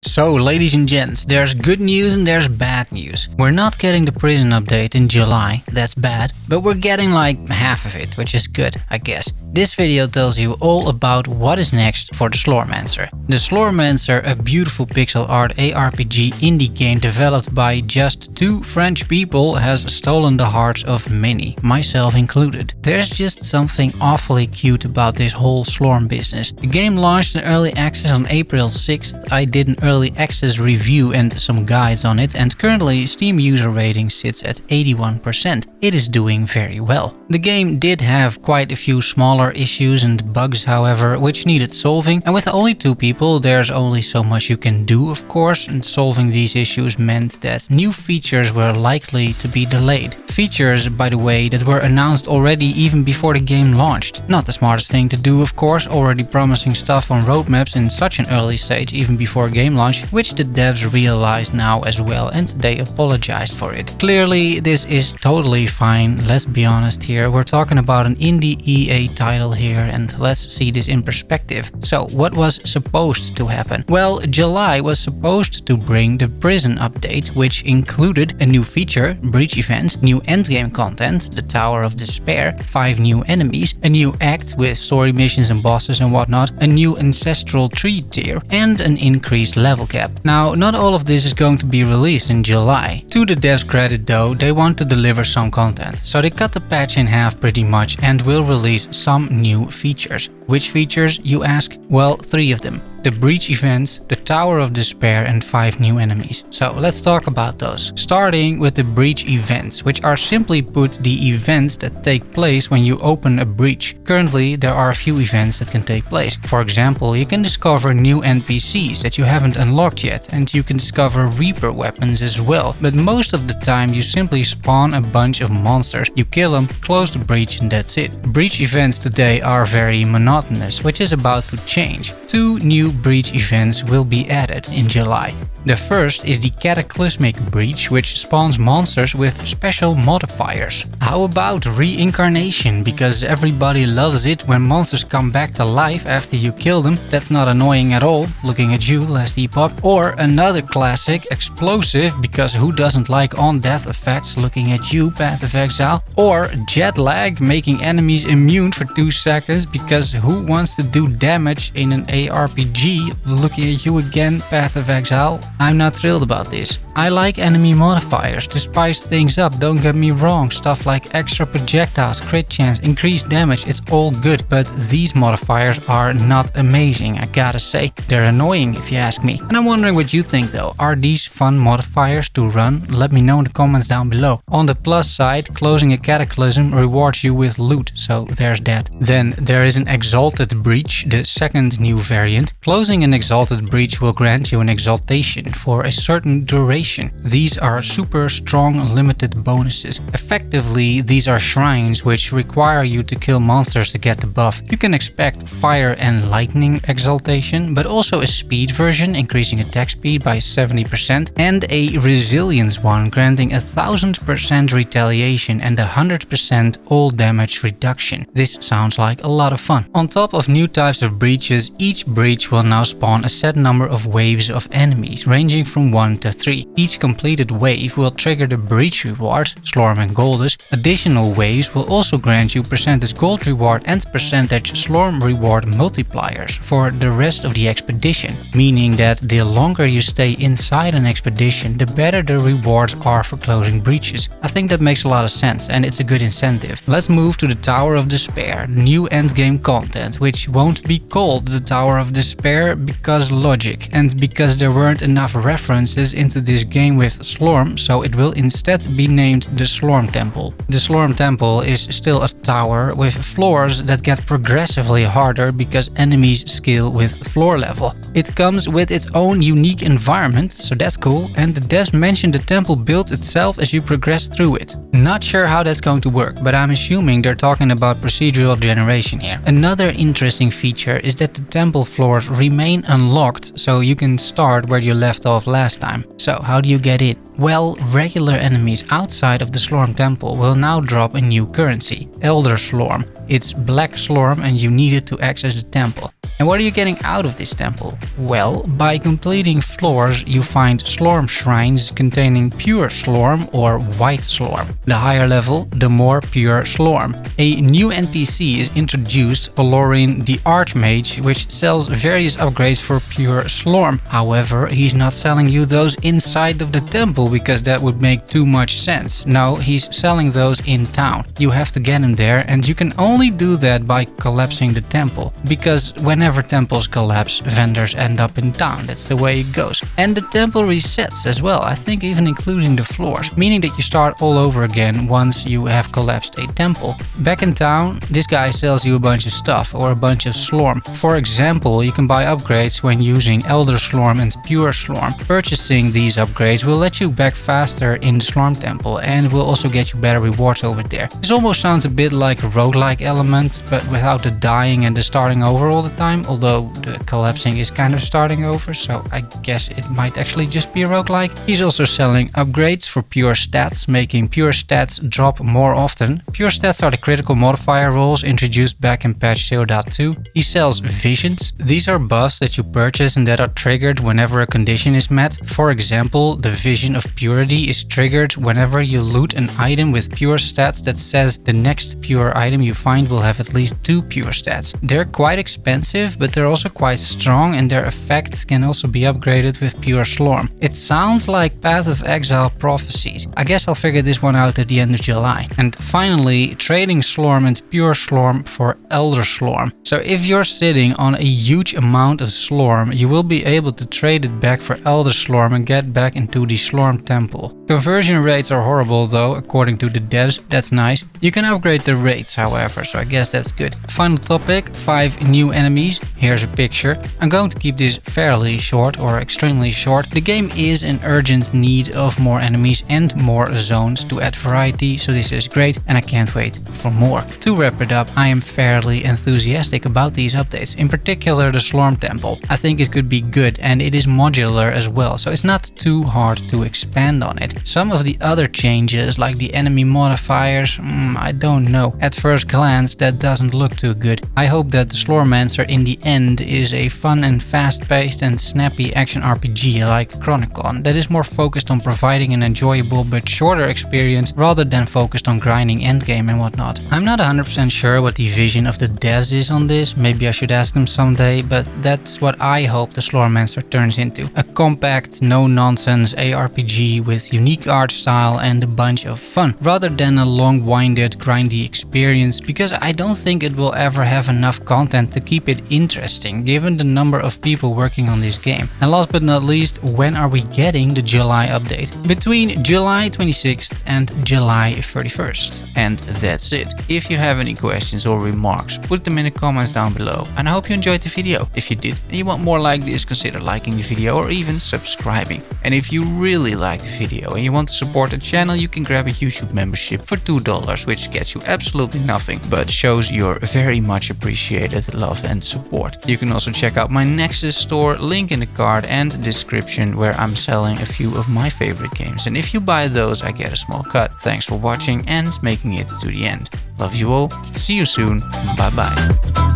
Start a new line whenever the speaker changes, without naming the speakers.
So, ladies and gents, there's good news and there's bad news. We're not getting the prison update in July, that's bad, but we're getting like half of it, which is good, I guess. This video tells you all about what is next for the Slormancer. The Slormancer, a beautiful pixel art ARPG indie game developed by just 2 French people, has stolen the hearts of many, myself included. There's just something awfully cute about this whole Slorm business. The game launched in early access on April 6th. I did an early access review and some guides on it, and currently Steam user rating sits at 81%. It is doing very well. The game did have quite a few smaller issues and bugs, however, which needed solving, and with only 2 people there's only so much you can do, of course, and solving these issues meant that new features were likely to be delayed. Features, by the way, that were announced already even before the game launched. Not the smartest thing to do, of course, already promising stuff on roadmaps in such an early stage even before game launch, which the devs realized now as well, and they apologized for it. Clearly this is totally fine, let's be honest here. We're talking about an indie EA title here, and let's see this in perspective. So what was supposed to happen? Well, July was supposed to bring the prison update, which included a new feature, breach events, new endgame content, the Tower of Despair, 5 new enemies, a new act with story missions and bosses and whatnot, a new ancestral tree tier, and an increased level cap. Now, not all of this is going to be released in July. To the devs' credit though, they want to deliver some content, so they cut the patch in half pretty much and will release some new features. Which features, you ask? Well, 3 of them. The breach events, the Tower of Despair, and 5 new enemies. So let's talk about those. Starting with the breach events, which are simply put the events that take place when you open a breach. Currently there are a few events that can take place. For example, you can discover new NPCs that you haven't unlocked yet, and you can discover Reaper weapons as well. But most of the time you simply spawn a bunch of monsters, you kill them, close the breach, and that's it. Breach events today are very monotonous, which is about to change. 2 new breach events will be added in July. The first is the Cataclysmic Breach, which spawns monsters with special modifiers. How about reincarnation? Because everybody loves it when monsters come back to life after you kill them. That's not annoying at all, looking at you, Last Epoch. Or another classic, Explosive, because who doesn't like on-death effects, looking at you, Path of Exile. Or Jet Lag, making enemies immune for 2 seconds, because who wants to do damage in an ARPG, looking at you again, Path of Exile. I'm not thrilled about this. I like enemy modifiers to spice things up, don't get me wrong. Stuff like extra projectiles, crit chance, increased damage, it's all good. But these modifiers are not amazing, I gotta say. They're annoying if you ask me. And I'm wondering what you think though. Are these fun modifiers to run? Let me know in the comments down below. On the plus side, closing a cataclysm rewards you with loot, so there's that. Then there is an Exalted Breach, the second new variant. Closing an Exalted Breach will grant you an exaltation for a certain duration. These are super strong limited bonuses. Effectively, these are shrines which require you to kill monsters to get the buff. You can expect fire and lightning exaltation, but also a speed version increasing attack speed by 70%, and a resilience one granting 1000% retaliation and 100% all damage reduction. This sounds like a lot of fun. On top of new types of breaches, each breach will now spawn a set number of waves of enemies, ranging from 1 to 3. Each completed wave will trigger the breach reward, Slorm and Goldus. Additional waves will also grant you percentage gold reward and percentage Slorm reward multipliers for the rest of the expedition, meaning that the longer you stay inside an expedition, the better the rewards are for closing breaches. I think that makes a lot of sense and it's a good incentive. Let's move to the Tower of Despair, the new endgame content, which won't be called the Tower of Despair because logic, and because there weren't enough references into this game with Slorm, so it will instead be named the Slorm Temple. The Slorm Temple is still a tower with floors that get progressively harder because enemies scale with floor level. It comes with its own unique environment, so that's cool, and the devs mentioned the temple builds itself as you progress through it. Not sure how that's going to work, but I'm assuming they're talking about procedural generation here. Another interesting feature is that the temple floors remain unlocked, so you can start where you left off last time. So how do you get in? Well, regular enemies outside of the Slorm Temple will now drop a new currency, Elder Slorm. It's black Slorm and you need it to access the temple. And what are you getting out of this temple? Well, by completing floors, you find Slorm shrines containing pure Slorm or white Slorm. The higher level, the more pure Slorm. A new NPC is introduced, Olorin the Archmage, which sells various upgrades for pure Slorm. However, he's not selling you those inside of the temple because that would make too much sense. No, he's selling those in town. You have to get him there, and you can only do that by collapsing the temple. Because whenever temples collapse, vendors end up in town. That's the way it goes. And the temple resets as well, I think even including the floors, meaning that you start all over again once you have collapsed a temple. Back in town, this guy sells you a bunch of stuff or a bunch of Slorm. For example, you can buy upgrades when using Elder Slorm and Pure Slorm. Purchasing these upgrades will let you back faster in the Slorm temple and will also get you better rewards over there. This almost sounds a bit like a roguelike element, but without the dying and the starting over all the time, although the collapsing is kind of starting over, so I guess it might actually just be a roguelike. He's also selling upgrades for pure stats, making pure stats drop more often. Pure stats are the critical modifier rolls introduced back in patch 0.2. He sells visions. These are buffs that you purchase and that are triggered whenever a condition is met. For example, the vision of purity is triggered whenever you loot an item with pure stats that says the next pure item you find will have at least 2 pure stats. They're quite expensive, but they're also quite strong, and their effects can also be upgraded with pure Slorm. It sounds like Path of Exile prophecies. I guess I'll figure this one out at the end of July. And finally, trading Slorm and pure Slorm for Elder Slorm. So if you're sitting on a huge amount of Slorm, you will be able to trade it back for Elder Slorm and get back into the Slorm temple. Conversion rates are horrible though, according to the devs. That's nice. You can upgrade the rates, however, so I guess that's good. Final topic, 5 new enemies. Here's a picture. I'm going to keep this fairly short or extremely short. The game is in urgent need of more enemies and more zones to add variety, so this is great and I can't wait for more. To wrap it up, I am fairly enthusiastic about these updates, in particular the Slorm temple. I think it could be good and it is modular as well, so it's not too hard to expand on it. Some of the other changes, like the enemy modifiers, I don't know. At first glance, that doesn't look too good. I hope that the Slormancer in the end is a fun and fast-paced and snappy action RPG like Chronicon that is more focused on providing an enjoyable but shorter experience rather than focused on grinding endgame and whatnot. I'm not 100% sure what the vision of the devs is on this, maybe I should ask them someday, but that's what I hope the Slormancer turns into. A compact, no-nonsense ARPG with unique art style and a bunch of fun, rather than a long-winded, grindy experience, because I don't think it will ever have enough content to keep it interesting, given the number of people working on this game. And last but not least, when are we getting the July update? Between July 26th and July 31st. And that's it. If you have any questions or remarks, put them in the comments down below. And I hope you enjoyed the video. If you did and you want more like this, consider liking the video or even subscribing. And if you really like the video and you want to support the channel, you can grab a YouTube membership for $2, which gets you absolutely nothing, but shows your very much appreciated love and support. You can also check out my Nexus store, link in the card and description, where I'm selling a few of my favorite games. And if you buy those, I get a small cut. Thanks for watching and making it to the end. Love you all. See you soon. Bye bye.